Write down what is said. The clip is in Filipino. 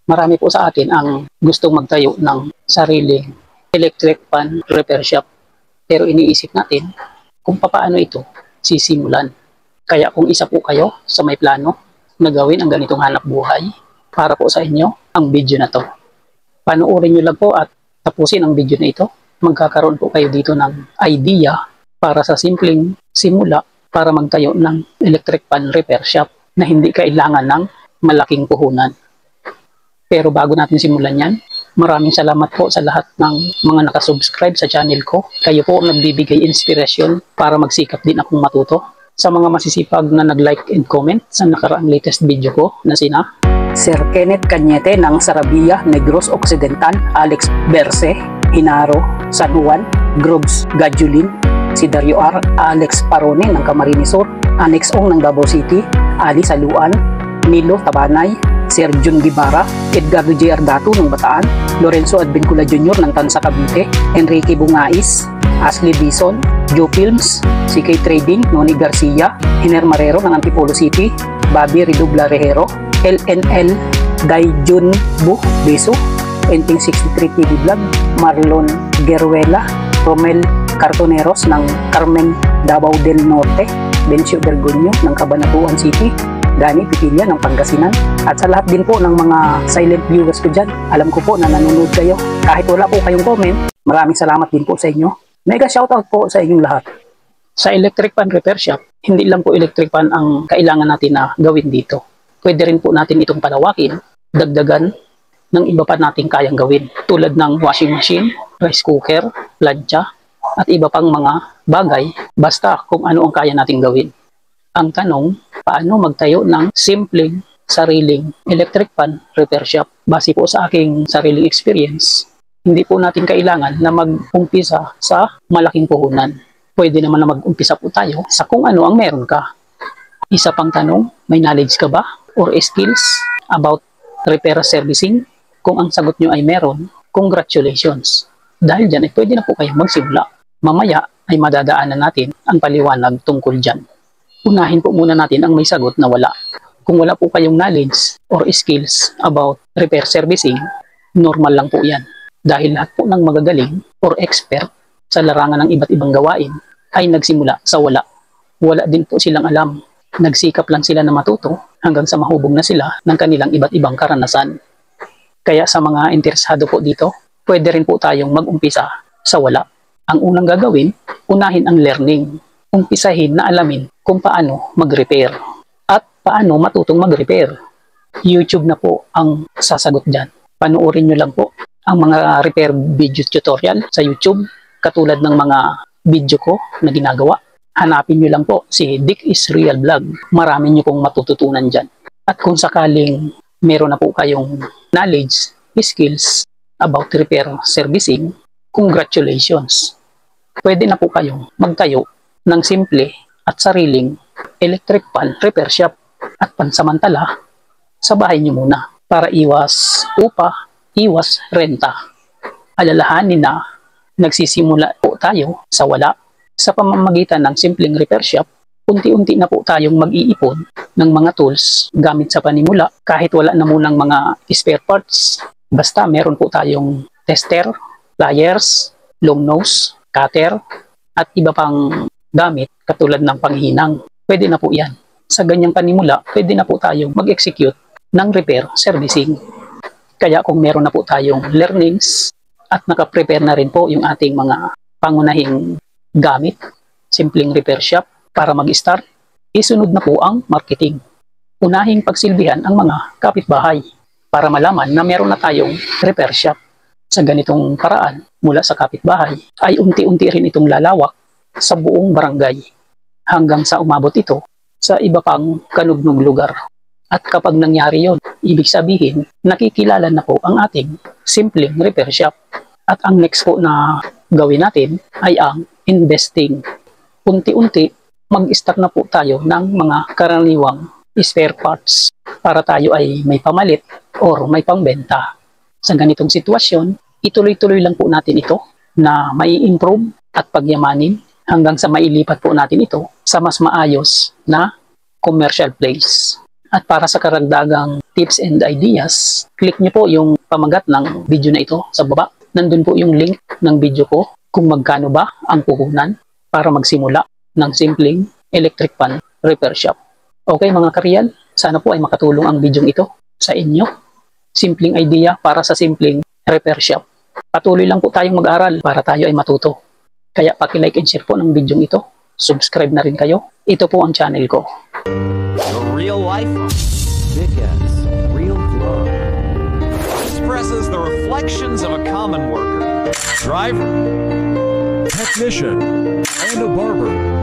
Marami po sa atin ang gustong magtayo ng sariling electric pan repair shop. Pero iniisip natin kung paano ito sisimulan. Kaya kung isa po kayo sa may plano na gawin ang ganitong hanap buhay, para po sa inyo ang video na to. Panoorin nyo lang po at tapusin ang video na ito. Magkakaroon po kayo dito ng idea para sa simpleng simula para magtayo ng electric pan repair shop na hindi kailangan ng malaking puhunan. Pero bago natin simulan yan, maraming salamat po sa lahat ng mga nakasubscribe sa channel ko. Kayo po ang nagbibigay inspirasyon para magsikap din akong matuto. Sa mga masisipag na nag-like and comment sa nakaraang latest video ko na sina Sir Kenneth Cañete ng Sarabia, Negros Occidental, Alex Berce, Hinaro, San Juan, Groves Gadjulin, si Dario R, Alex Parone ng Camarines Sur, Annex Ong ng Davao City, Ali Saluan, Nilo Tabanay, Sir Jun Guevara, Edgardo J. Ardato ng Bataan, Lorenzo Advincula Jr. ng Tansa Cavite, Enrique Bungais, Ashley Bison, Joe Films, CK Trading, Noni Garcia, Hiner Marrero ng Antipolo City, Bobby Redubla Rejero, LNL Daijun Bu Beso, Enting 63 TV Vlog, Marlon Geruela, Romel Cartoneros ng Carmen Davao del Norte, Bencio Bergonio ng Cabanatuan City, Dani Pipilla ng Pangasinan, at sa lahat din po ng mga silent viewers ko dyan, alam ko po na nanonood kayo. Kahit wala po kayong comment, maraming salamat din po sa inyo. Mega shoutout po sa inyong lahat. Sa electric pan repair shop, hindi lang po electric pan ang kailangan natin na gawin dito. Pwede rin po natin itong palawakin, dagdagan ng iba pa nating kayang gawin. Tulad ng washing machine, rice cooker, plancha, at iba pang mga bagay, basta kung ano ang kaya nating gawin. Ang tanong, paano magtayo ng simpleng sariling electric pan repair shop? Base po sa aking sariling experience, hindi po natin kailangan na mag-umpisa sa malaking puhunan. Pwede naman na mag-umpisa po tayo sa kung ano ang meron ka. Isa pang tanong, may knowledge ka ba or skills about repair servicing? Kung ang sagot nyo ay meron, congratulations. Dahil dyan ay pwede na po kayong magsimula. Mamaya ay madadaanan natin ang paliwanag tungkol dyan. Unahin po muna natin ang may sagot na wala. Kung wala po kayong knowledge or skills about repair servicing, normal lang po yan. Dahil lahat po ng magagaling or expert sa larangan ng iba't ibang gawain ay nagsimula sa wala. Wala din po silang alam. Nagsikap lang sila na matuto hanggang sa mahubog na sila ng kanilang iba't ibang karanasan. Kaya sa mga interesado po dito, pwede rin po tayong mag-umpisa sa wala. Ang unang gagawin, unahin ang learning. Umpisahin na alamin kung paano mag-repair at paano matutong mag-repair. YouTube na po ang sasagot dyan. Panoorin nyo lang po ang mga repair video tutorial sa YouTube, katulad ng mga video ko na ginagawa. Hanapin nyo lang po si Dick is Real Vlog. Marami nyo pong matututunan dyan. At kung sakaling meron na po kayong knowledge, skills about repair servicing, congratulations. Pwede na po kayong magtayo ng simple at sariling electric pan repair shop at pansamantala sa bahay nyo muna para iwas upa, iwas renta. Alalahanin na nagsisimula po tayo sa wala. Sa pamamagitan ng simpleng repair shop, unti-unti na po tayong mag-iipon ng mga tools gamit sa panimula kahit wala na munang mga spare parts. Basta meron po tayong tester, pliers, long nose, cutter, at iba pang gamit katulad ng panghinang. Pwede na po yan. Sa ganyang panimula, pwede na po tayong mag-execute ng repair servicing. Kaya kung meron na po tayong learnings at nakaprepare na rin po yung ating mga pangunahing gamit, simpleng repair shop para mag-start, isunod na po ang marketing. Unahing pagsilbihan ang mga kapitbahay para malaman na meron na tayong repair shop. Sa ganitong paraan, mula sa kapitbahay, ay unti-unti rin itong lalawak sa buong barangay hanggang sa umabot ito sa iba pang kanugnog lugar. At kapag nangyari yon, ibig sabihin, nakikilala na po ang ating simpleng repair shop. At ang next po na gawin natin ay ang investing. Unti-unti, mag-start na po tayo ng mga karaniwang spare parts para tayo ay may pamalit or may pangbenta. Sa ganitong sitwasyon, ituloy-tuloy lang po natin ito na may improve at pagyamanin hanggang sa mailipat po natin ito sa mas maayos na commercial place. At para sa karagdagang tips and ideas, click nyo po yung pamagat ng video na ito sa baba. Nandun po yung link ng video ko kung magkano ba ang puhunan para magsimula ng simpleng electric pan repair shop. Okay mga kareal, sana po ay makatulong ang video ito sa inyo. Simpleng idea para sa simpleng repair shop. Patuloy lang po tayong mag-aral para tayo ay matuto. Kaya paki-like and share po ng video ito. Subscribe na rin kayo. Ito po ang channel ko. The real life Dickens Real Flow expresses the reflections of a common worker, driver, technician, and a barber.